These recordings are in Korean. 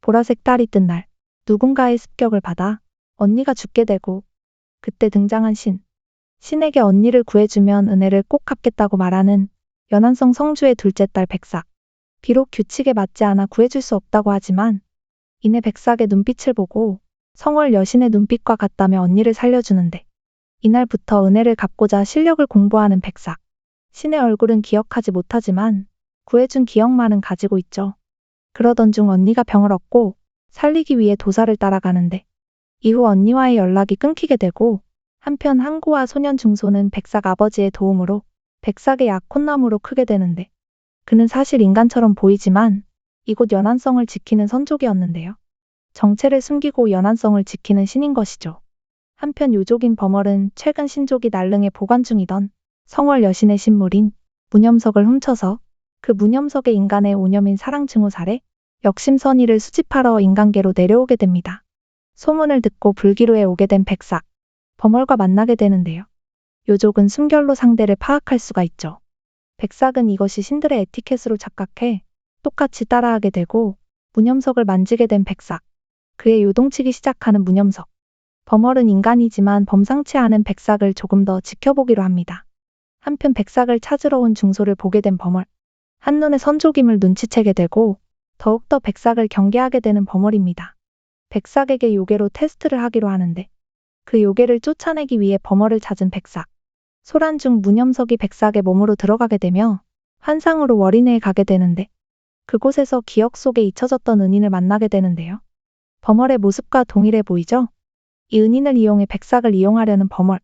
보라색 달이 뜬 날, 누군가의 습격을 받아 언니가 죽게 되고, 그때 등장한 신. 신에게 언니를 구해주면 은혜를 꼭 갚겠다고 말하는 연한성 성주의 둘째 딸 백삭. 비록 규칙에 맞지 않아 구해줄 수 없다고 하지만 이내 백삭의 눈빛을 보고 성월 여신의 눈빛과 같다며 언니를 살려주는데, 이날부터 은혜를 갚고자 실력을 공부하는 백삭. 신의 얼굴은 기억하지 못하지만 구해준 기억만은 가지고 있죠. 그러던 중 언니가 병을 얻고 살리기 위해 도사를 따라가는데, 이후 언니와의 연락이 끊기게 되고, 한편 항구와 소년 중소는 백삭 아버지의 도움으로 백삭의 약혼남으로 크게 되는데, 그는 사실 인간처럼 보이지만 이곳 연한성을 지키는 선족이었는데요. 정체를 숨기고 연한성을 지키는 신인 것이죠. 한편 요족인 범월은 최근 신족이 날릉에 보관 중이던 성월 여신의 신물인 무념석을 훔쳐서 그 무념석에 인간의 오념인 사랑증오살에 역심선의를 수집하러 인간계로 내려오게 됩니다. 소문을 듣고 불기로에 오게 된 백삭. 범월과 만나게 되는데요. 요족은 숨결로 상대를 파악할 수가 있죠. 백삭은 이것이 신들의 에티켓으로 착각해 똑같이 따라하게 되고 무념석을 만지게 된 백삭. 그의 요동치기 시작하는 무념석. 범월은 인간이지만 범상치 않은 백삭을 조금 더 지켜보기로 합니다. 한편 백삭을 찾으러 온 중소를 보게 된 범월. 한눈에 선족임을 눈치채게 되고 더욱더 백삭을 경계하게 되는 범월입니다. 백삭에게 요괴로 테스트를 하기로 하는데, 그 요괴를 쫓아내기 위해 범월을 찾은 백삭. 소란 중 무념석이 백삭의 몸으로 들어가게 되며 환상으로 월인회에 가게 되는데, 그곳에서 기억 속에 잊혀졌던 은인을 만나게 되는데요. 범월의 모습과 동일해 보이죠? 이 은인을 이용해 백삭을 이용하려는 범월.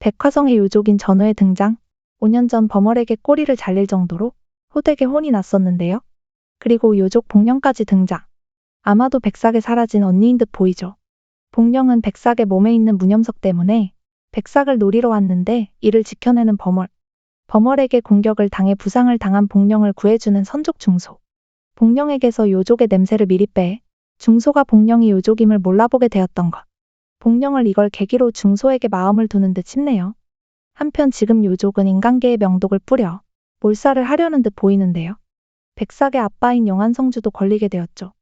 백화성의 요족인 전우의 등장. 5년 전 범월에게 꼬리를 잘릴 정도로 호되게 혼이 났었는데요. 그리고 요족 복령까지 등장. 아마도 백삭에 사라진 언니인 듯 보이죠. 복령은 백삭의 몸에 있는 무념석 때문에 백삭을 노리러 왔는데 이를 지켜내는 범월. 범월에게 공격을 당해 부상을 당한 복령을 구해주는 선족 중소. 복령에게서 요족의 냄새를 미리 빼 중소가 복령이 요족임을 몰라보게 되었던 것. 복령을 이걸 계기로 중소에게 마음을 두는 듯 싶네요. 한편 지금 요족은 인간계에 명독을 뿌려 몰살을 하려는 듯 보이는데요. 백삭의 아빠인 영한성주도 걸리게 되었죠.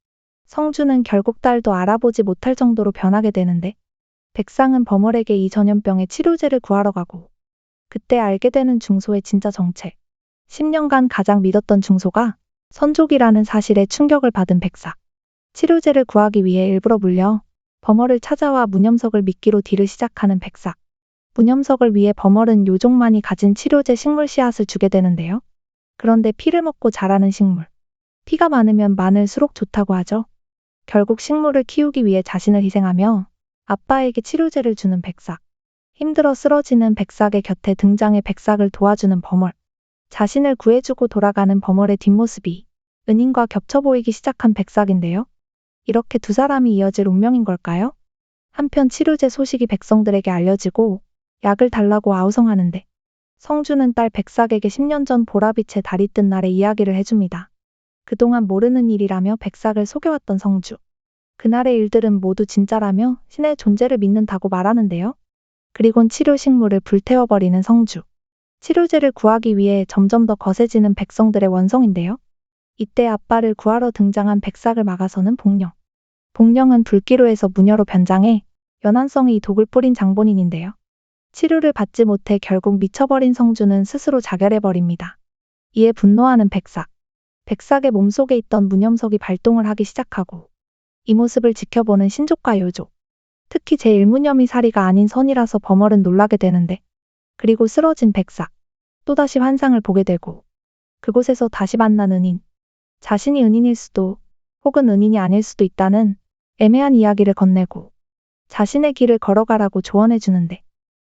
성주는 결국 딸도 알아보지 못할 정도로 변하게 되는데, 백상은 범월에게 이 전염병의 치료제를 구하러 가고, 그때 알게 되는 중소의 진짜 정체. 10년간 가장 믿었던 중소가 선족이라는 사실에 충격을 받은 백삭. 치료제를 구하기 위해 일부러 물려 범월을 찾아와 무념석을 미끼로 딜을 시작하는 백삭. 무념석을 위해 범월은 요족만이 가진 치료제 식물 씨앗을 주게 되는데요. 그런데 피를 먹고 자라는 식물. 피가 많으면 많을수록 좋다고 하죠. 결국 식물을 키우기 위해 자신을 희생하며 아빠에게 치료제를 주는 백삭. 힘들어 쓰러지는 백삭의 곁에 등장해 백삭을 도와주는 범월. 자신을 구해주고 돌아가는 범월의 뒷모습이 은인과 겹쳐 보이기 시작한 백삭인데요. 이렇게 두 사람이 이어질 운명인 걸까요? 한편 치료제 소식이 백성들에게 알려지고 약을 달라고 아우성하는데, 성주는 딸 백삭에게 10년 전 보라빛의 달이 뜬 날의 이야기를 해줍니다. 그동안 모르는 일이라며 백삭을 속여왔던 성주. 그날의 일들은 모두 진짜라며 신의 존재를 믿는다고 말하는데요. 그리곤 치료식물을 불태워버리는 성주. 치료제를 구하기 위해 점점 더 거세지는 백성들의 원성인데요. 이때 아빠를 구하러 등장한 백삭을 막아서는 복령. 복령은 불기로에서 무녀로 변장해 연한성이 이 독을 뿌린 장본인인데요. 치료를 받지 못해 결국 미쳐버린 성주는 스스로 자결해버립니다. 이에 분노하는 백삭. 백삭의 몸속에 있던 무념석이 발동을 하기 시작하고, 이 모습을 지켜보는 신족과 요족. 특히 제1무념이 사리가 아닌 선이라서 범월은 놀라게 되는데, 그리고 쓰러진 백삭. 또다시 환상을 보게 되고, 그곳에서 다시 만난 은인. 자신이 은인일 수도 혹은 은인이 아닐 수도 있다는 애매한 이야기를 건네고 자신의 길을 걸어가라고 조언해 주는데,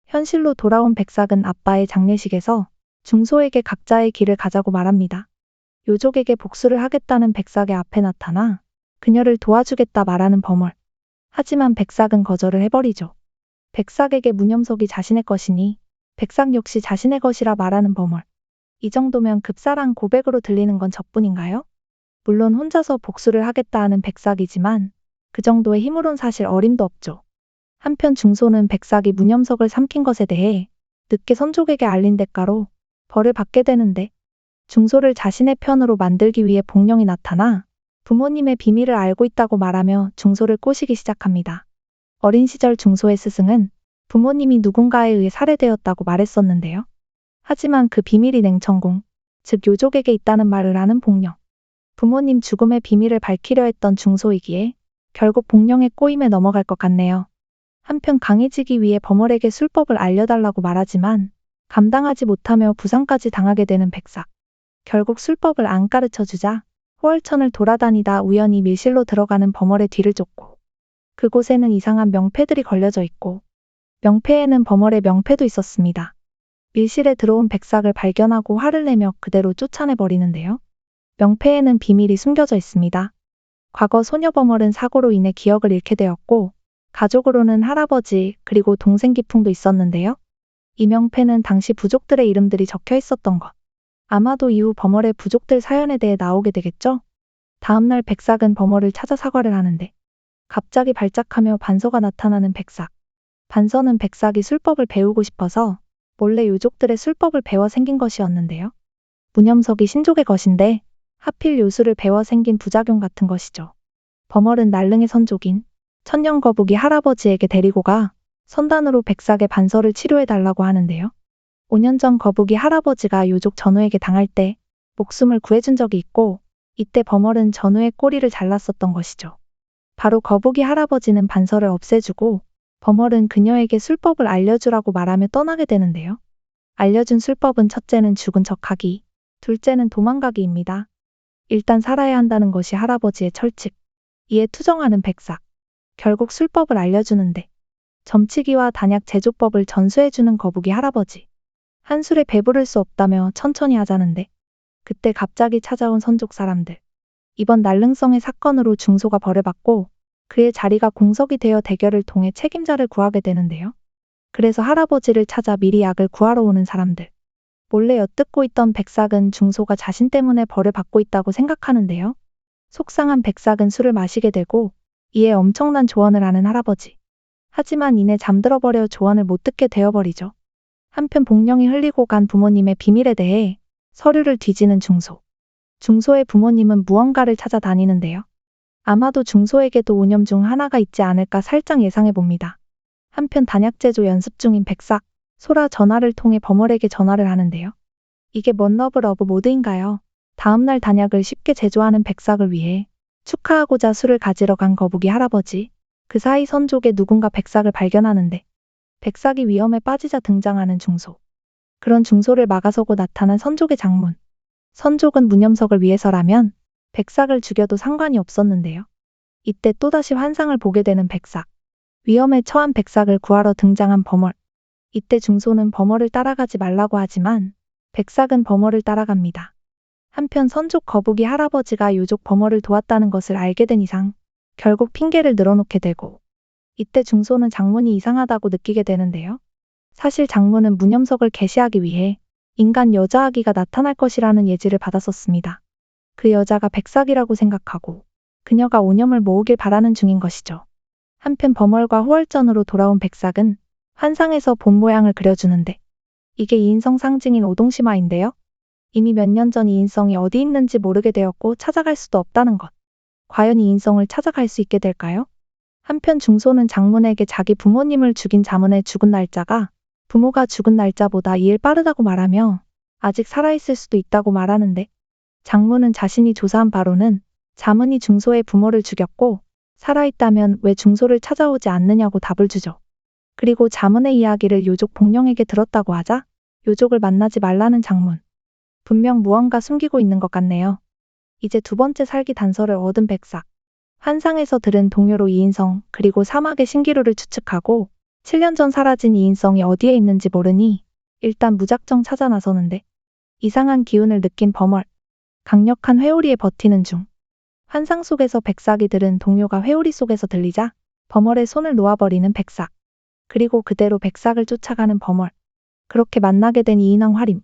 현실로 돌아온 백삭은 아빠의 장례식에서 중소에게 각자의 길을 가자고 말합니다. 요족에게 복수를 하겠다는 백삭의 앞에 나타나 그녀를 도와주겠다 말하는 범월. 하지만 백삭은 거절을 해버리죠. 백삭에게 무념석이 자신의 것이니 백삭 역시 자신의 것이라 말하는 범월. 이 정도면 급사랑 고백으로 들리는 건 저뿐인가요? 물론 혼자서 복수를 하겠다 하는 백삭이지만 그 정도의 힘으론 사실 어림도 없죠. 한편 중소는 백삭이 무념석을 삼킨 것에 대해 늦게 선족에게 알린 대가로 벌을 받게 되는데, 중소를 자신의 편으로 만들기 위해 복령이 나타나 부모님의 비밀을 알고 있다고 말하며 중소를 꼬시기 시작합니다. 어린 시절 중소의 스승은 부모님이 누군가에 의해 살해되었다고 말했었는데요. 하지만 그 비밀이 냉천궁, 즉 요족에게 있다는 말을 아는 복령. 부모님 죽음의 비밀을 밝히려 했던 중소이기에 결국 복령의 꼬임에 넘어갈 것 같네요. 한편 강해지기 위해 범월에게 술법을 알려달라고 말하지만 감당하지 못하며 부상까지 당하게 되는 백삭. 결국 술법을 안 가르쳐주자 호월천을 돌아다니다 우연히 밀실로 들어가는 범월의 뒤를 쫓고 그곳에는 이상한 명패들이 걸려져 있고 명패에는 범월의 명패도 있었습니다. 밀실에 들어온 백삭을 발견하고 화를 내며 그대로 쫓아내버리는데요. 명패에는 비밀이 숨겨져 있습니다. 과거 소녀 범월은 사고로 인해 기억을 잃게 되었고 가족으로는 할아버지 그리고 동생 기풍도 있었는데요. 이 명패는 당시 부족들의 이름들이 적혀 있었던 것. 아마도 이후 범월의 부족들 사연에 대해 나오게 되겠죠? 다음날 백삭은 범월을 찾아 사과를 하는데 갑자기 발작하며 반서가 나타나는 백삭. 반서는 백삭이 술법을 배우고 싶어서 몰래 요족들의 술법을 배워 생긴 것이었는데요. 무념석이 신족의 것인데 하필 요술을 배워 생긴 부작용 같은 것이죠. 범월은 날릉의 선족인 천년거북이 할아버지에게 데리고 가 선단으로 백삭의 반서를 치료해달라고 하는데요. 5년 전 거북이 할아버지가 요족 전우에게 당할 때 목숨을 구해준 적이 있고 이때 범월은 전우의 꼬리를 잘랐었던 것이죠. 바로 거북이 할아버지는 반서를 없애주고 범월은 그녀에게 술법을 알려주라고 말하며 떠나게 되는데요. 알려준 술법은 첫째는 죽은 척하기, 둘째는 도망가기입니다. 일단 살아야 한다는 것이 할아버지의 철칙. 이에 투정하는 백삭. 결국 술법을 알려주는데 점치기와 단약 제조법을 전수해주는 거북이 할아버지. 한술에 배부를 수 없다며 천천히 하자는데 그때 갑자기 찾아온 선족 사람들. 이번 난릉성의 사건으로 중소가 벌해받고 그의 자리가 공석이 되어 대결을 통해 책임자를 구하게 되는데요. 그래서 할아버지를 찾아 미리 약을 구하러 오는 사람들. 몰래 엿듣고 있던 백삭은 중소가 자신 때문에 벌을 받고 있다고 생각하는데요. 속상한 백삭은 술을 마시게 되고 이에 엄청난 조언을 하는 할아버지. 하지만 이내 잠들어버려 조언을 못 듣게 되어버리죠. 한편 복령이 흘리고 간 부모님의 비밀에 대해 서류를 뒤지는 중소. 중소의 부모님은 무언가를 찾아다니는데요. 아마도 중소에게도 오념 중 하나가 있지 않을까 살짝 예상해 봅니다. 한편 단약 제조 연습 중인 백삭, 소라 전화를 통해 범월에게 전화를 하는데요. 이게 뭔 러브 모드인가요? 다음날 단약을 쉽게 제조하는 백삭을 위해 축하하고자 술을 가지러 간 거북이 할아버지. 그 사이 선족에 누군가 백삭을 발견하는데 백삭이 위험에 빠지자 등장하는 중소. 그런 중소를 막아서고 나타난 선족의 장문. 선족은 무념석을 위해서라면 백삭을 죽여도 상관이 없었는데요. 이때 또다시 환상을 보게 되는 백삭. 위험에 처한 백삭을 구하러 등장한 범월. 이때 중소는 범월을 따라가지 말라고 하지만 백삭은 범월을 따라갑니다. 한편 선족 거북이 할아버지가 요족 범월을 도왔다는 것을 알게 된 이상 결국 핑계를 늘어놓게 되고 이때 중소는 장문이 이상하다고 느끼게 되는데요. 사실 장문은 무념석을 계시하기 위해 인간 여자 아기가 나타날 것이라는 예지를 받았었습니다. 그 여자가 백삭이라고 생각하고 그녀가 오념을 모으길 바라는 중인 것이죠. 한편 범월과 호월전으로 돌아온 백삭은 환상에서 본 모양을 그려주는데 이게 이인성 상징인 오동심화인데요. 이미 몇 년 전 이인성이 어디 있는지 모르게 되었고 찾아갈 수도 없다는 것. 과연 이인성을 찾아갈 수 있게 될까요? 한편 중소는 장문에게 자기 부모님을 죽인 자문의 죽은 날짜가 부모가 죽은 날짜보다 2일 빠르다고 말하며 아직 살아있을 수도 있다고 말하는데 장문은 자신이 조사한 바로는 자문이 중소의 부모를 죽였고 살아있다면 왜 중소를 찾아오지 않느냐고 답을 주죠. 그리고 자문의 이야기를 요족 복령에게 들었다고 하자 요족을 만나지 말라는 장문. 분명 무언가 숨기고 있는 것 같네요. 이제 두 번째 살기 단서를 얻은 백삭. 환상에서 들은 동요로 이인성 그리고 사막의 신기루를 추측하고 7년 전 사라진 이인성이 어디에 있는지 모르니 일단 무작정 찾아 나서는데 이상한 기운을 느낀 범월. 강력한 회오리에 버티는 중. 환상 속에서 백삭이 들은 동요가 회오리 속에서 들리자 범월의 손을 놓아버리는 백삭. 그리고 그대로 백삭을 쫓아가는 범월. 그렇게 만나게 된 이인왕 활임.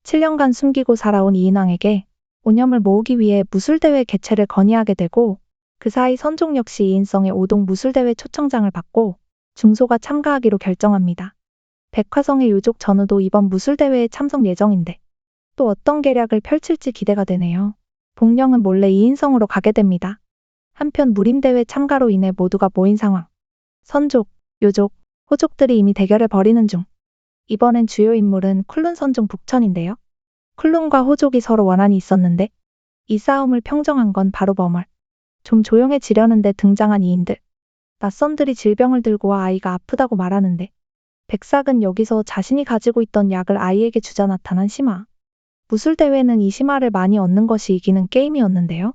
7년간 숨기고 살아온 이인왕에게 오념을 모으기 위해 무술대회 개최를 건의하게 되고 그 사이 선종 역시 이인성의 오동 무술대회 초청장을 받고 중소가 참가하기로 결정합니다. 백화성의 요족 전우도 이번 무술대회에 참석 예정인데 또 어떤 계략을 펼칠지 기대가 되네요. 복령은 몰래 이인성으로 가게 됩니다. 한편 무림대회 참가로 인해 모두가 모인 상황. 선족, 요족, 호족들이 이미 대결을 벌이는 중. 이번엔 주요 인물은 쿨룬 선종 북천인데요. 쿨룬과 호족이 서로 원한이 있었는데 이 싸움을 평정한 건 바로 버멀. 좀 조용해지려는데 등장한 이인들. 낯선들이 질병을 들고 와 아이가 아프다고 말하는데 백삭은 여기서 자신이 가지고 있던 약을 아이에게 주자 나타난 심화. 무술대회는 이 심화를 많이 얻는 것이 이기는 게임이었는데요.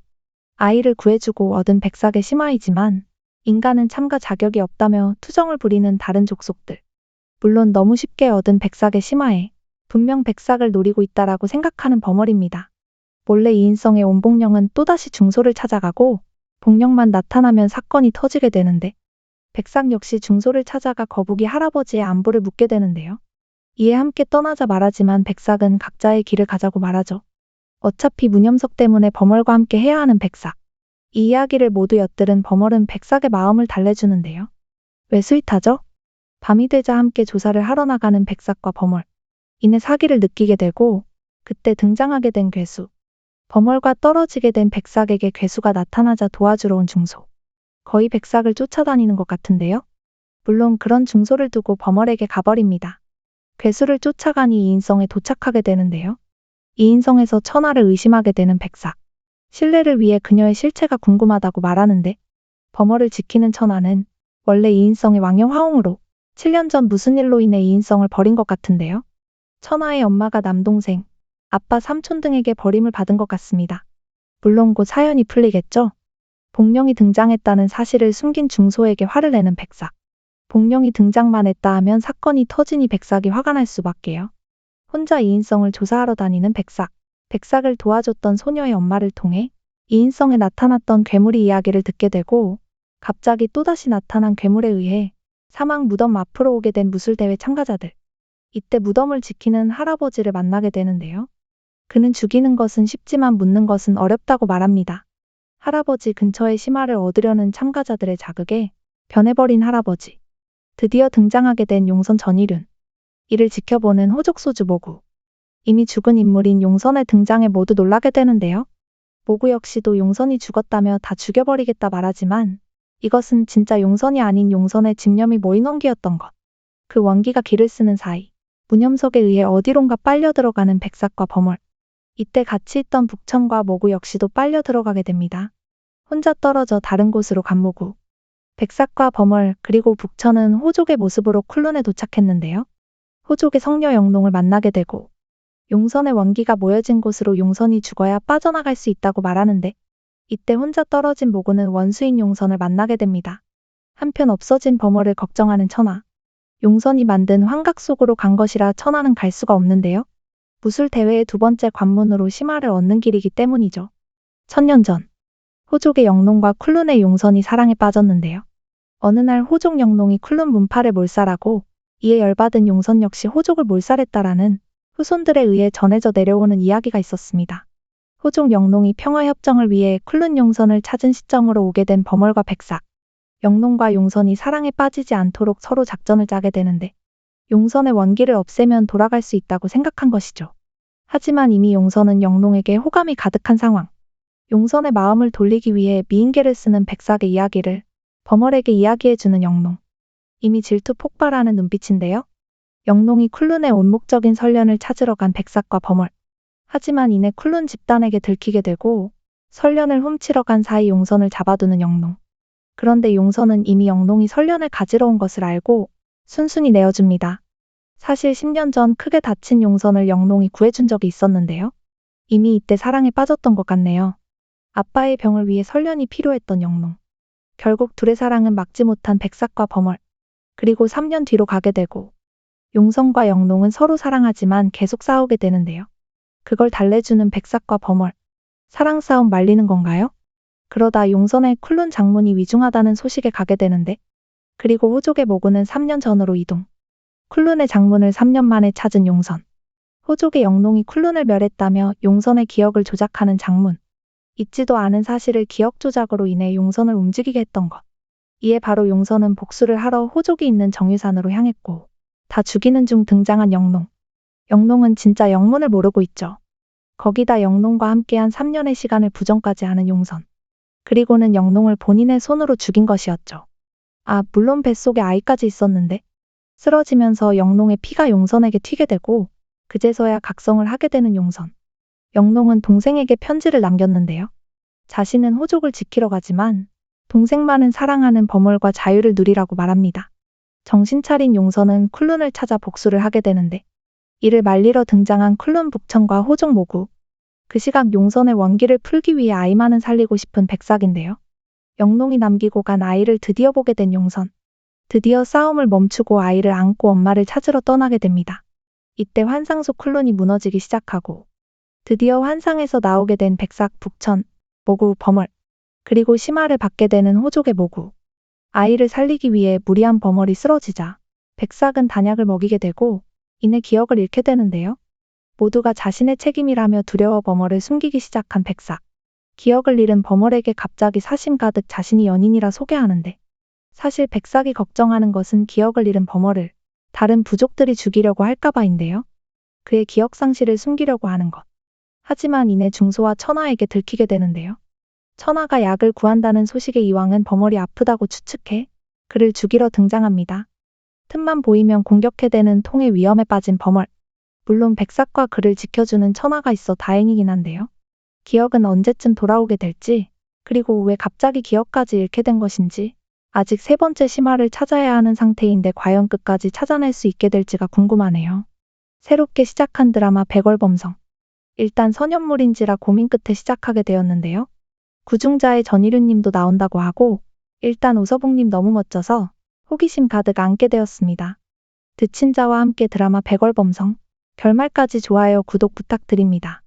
아이를 구해주고 얻은 백삭의 심화이지만 인간은 참가 자격이 없다며 투정을 부리는 다른 족속들. 물론 너무 쉽게 얻은 백삭의 심화에 분명 백삭을 노리고 있다라고 생각하는 버멀입니다. 몰래 이인성의 온 복령은 또다시 중소를 찾아가고 복령만 나타나면 사건이 터지게 되는데 백삭 역시 중소를 찾아가 거북이 할아버지의 안부를 묻게 되는데요. 이에 함께 떠나자 말하지만 백삭은 각자의 길을 가자고 말하죠. 어차피 무념석 때문에 버멀과 함께 해야 하는 백삭. 이 이야기를 모두 엿들은 버멀은 백삭의 마음을 달래주는데요. 왜 스윗하죠? 밤이 되자 함께 조사를 하러 나가는 백삭과 버멀. 이내 사기를 느끼게 되고 그때 등장하게 된 괴수. 버멀과 떨어지게 된 백삭에게 괴수가 나타나자 도와주러 온 중소. 거의 백삭을 쫓아다니는 것 같은데요. 물론 그런 중소를 두고 버멀에게 가버립니다. 괴수를 쫓아가니 이인성에 도착하게 되는데요. 이인성에서 천하를 의심하게 되는 백삭. 신뢰를 위해 그녀의 실체가 궁금하다고 말하는데 버멀을 지키는 천하는 원래 이인성의 왕녀 화홍으로 7년 전 무슨 일로 인해 이인성을 버린 것 같은데요. 천하의 엄마가 남동생, 아빠 삼촌 등에게 버림을 받은 것 같습니다. 물론 곧 사연이 풀리겠죠. 복령이 등장했다는 사실을 숨긴 중소에게 화를 내는 백삭. 복령이 등장만 했다 하면 사건이 터지니 백삭이 화가 날 수밖에요. 혼자 이인성을 조사하러 다니는 백삭. 백삭을 도와줬던 소녀의 엄마를 통해 이인성에 나타났던 괴물의 이야기를 듣게 되고 갑자기 또다시 나타난 괴물에 의해 사막 무덤 앞으로 오게 된 무술대회 참가자들. 이때 무덤을 지키는 할아버지를 만나게 되는데요. 그는 죽이는 것은 쉽지만 묻는 것은 어렵다고 말합니다. 할아버지 근처에 심화를 얻으려는 참가자들의 자극에 변해버린 할아버지. 드디어 등장하게 된 용선 전일륜. 이를 지켜보는 호족소주 모구. 이미 죽은 인물인 용선의 등장에 모두 놀라게 되는데요. 모구 역시도 용선이 죽었다며 다 죽여버리겠다 말하지만 이것은 진짜 용선이 아닌 용선의 집념이 모인 원기였던 것. 그 원기가 길을 쓰는 사이 무념석에 의해 어디론가 빨려 들어가는 백삭과 버멀. 이때 같이 있던 북천과 모구 역시도 빨려 들어가게 됩니다. 혼자 떨어져 다른 곳으로 간 모구. 백삭과 버멀 그리고 북천은 호족의 모습으로 쿨룬에 도착했는데요. 호족의 성녀 영농을 만나게 되고 용선의 원기가 모여진 곳으로 용선이 죽어야 빠져나갈 수 있다고 말하는데 이때 혼자 떨어진 모구는 원수인 용선을 만나게 됩니다. 한편 없어진 버멀을 걱정하는 천하. 용선이 만든 환각 속으로 간 것이라 천하는 갈 수가 없는데요. 무술 대회의 두 번째 관문으로 심화를 얻는 길이기 때문이죠. 1000년 전 호족의 영농과 쿨룬의 용선이 사랑에 빠졌는데요. 어느 날 호족 영농이 쿨룬 문파를 몰살하고 이에 열받은 용선 역시 호족을 몰살했다라는 후손들에 의해 전해져 내려오는 이야기가 있었습니다. 호족 영농이 평화협정을 위해 쿨룬 용선을 찾은 시점으로 오게 된 버멀과 백삭. 영농과 용선이 사랑에 빠지지 않도록 서로 작전을 짜게 되는데 용선의 원기를 없애면 돌아갈 수 있다고 생각한 것이죠. 하지만 이미 용선은 영농에게 호감이 가득한 상황. 용선의 마음을 돌리기 위해 미인계를 쓰는 백삭의 이야기를 버멀에게 이야기해주는 영농. 이미 질투 폭발하는 눈빛인데요. 영농이 쿨룬의 온목적인 설련을 찾으러 간 백삭과 버멀. 하지만 이내 쿨룬 집단에게 들키게 되고 설련을 훔치러 간 사이 용선을 잡아두는 영농. 그런데 용선은 이미 영농이 설련을 가지러 온 것을 알고 순순히 내어줍니다. 사실 10년 전 크게 다친 용선을 영농이 구해준 적이 있었는데요. 이미 이때 사랑에 빠졌던 것 같네요. 아빠의 병을 위해 설련이 필요했던 영농. 결국 둘의 사랑은 막지 못한 백삭과 버멀. 그리고 3년 뒤로 가게 되고 용선과 영농은 서로 사랑하지만 계속 싸우게 되는데요. 그걸 달래주는 백삭과 버멀. 사랑 싸움 말리는 건가요? 그러다 용선의 쿨룬 장문이 위중하다는 소식에 가게 되는데 그리고 호족의 모구는 3년 전으로 이동. 쿨룬의 장문을 3년 만에 찾은 용선. 호족의 영농이 쿨룬을 멸했다며 용선의 기억을 조작하는 장문. 잊지도 않은 사실을 기억 조작으로 인해 용선을 움직이게 했던 것. 이에 바로 용선은 복수를 하러 호족이 있는 정유산으로 향했고 다 죽이는 중 등장한 영농. 영농은 진짜 영문을 모르고 있죠. 거기다 영농과 함께한 3년의 시간을 부정까지 하는 용선. 그리고는 영농을 본인의 손으로 죽인 것이었죠. 아, 물론 뱃속에 아이까지 있었는데 쓰러지면서 영농의 피가 용선에게 튀게 되고 그제서야 각성을 하게 되는 용선. 영농은 동생에게 편지를 남겼는데요. 자신은 호족을 지키러 가지만 동생만은 사랑하는 범월과 자유를 누리라고 말합니다. 정신 차린 용선은 쿨룬을 찾아 복수를 하게 되는데 이를 말리러 등장한 쿨룬 북천과 호족 모구. 그 시각 용선의 원기를 풀기 위해 아이만은 살리고 싶은 백삭인데요. 영농이 남기고 간 아이를 드디어 보게 된 용선. 드디어 싸움을 멈추고 아이를 안고 엄마를 찾으러 떠나게 됩니다. 이때 환상 속 쿨룬이 무너지기 시작하고 드디어 환상에서 나오게 된 백삭, 북천, 모구, 범월, 그리고 심화를 받게 되는 호족의 모구. 아이를 살리기 위해 무리한 범월이 쓰러지자 백삭은 단약을 먹이게 되고 이내 기억을 잃게 되는데요. 모두가 자신의 책임이라며 두려워 범월을 숨기기 시작한 백삭. 기억을 잃은 범월에게 갑자기 사심 가득 자신이 연인이라 소개하는데 사실 백삭이 걱정하는 것은 기억을 잃은 범월을 다른 부족들이 죽이려고 할까봐인데요. 그의 기억 상실을 숨기려고 하는 것. 하지만 이내 중소와 천하에게 들키게 되는데요. 천하가 약을 구한다는 소식에 이왕은 범월이 아프다고 추측해 그를 죽이러 등장합니다. 틈만 보이면 공격해대는 통의 위험에 빠진 범월. 물론 백삭과 그를 지켜주는 천하가 있어 다행이긴 한데요. 기억은 언제쯤 돌아오게 될지, 그리고 왜 갑자기 기억까지 잃게 된 것인지, 아직 세 번째 심화를 찾아야 하는 상태인데 과연 끝까지 찾아낼 수 있게 될지가 궁금하네요. 새롭게 시작한 드라마 백월범성. 일단 선연물인지라 고민 끝에 시작하게 되었는데요. 구중자의 전희륜님도 나온다고 하고 일단 우서봉님 너무 멋져서 호기심 가득 안게 되었습니다. 드친자와 함께 드라마 백월범성 결말까지 좋아요 구독 부탁드립니다.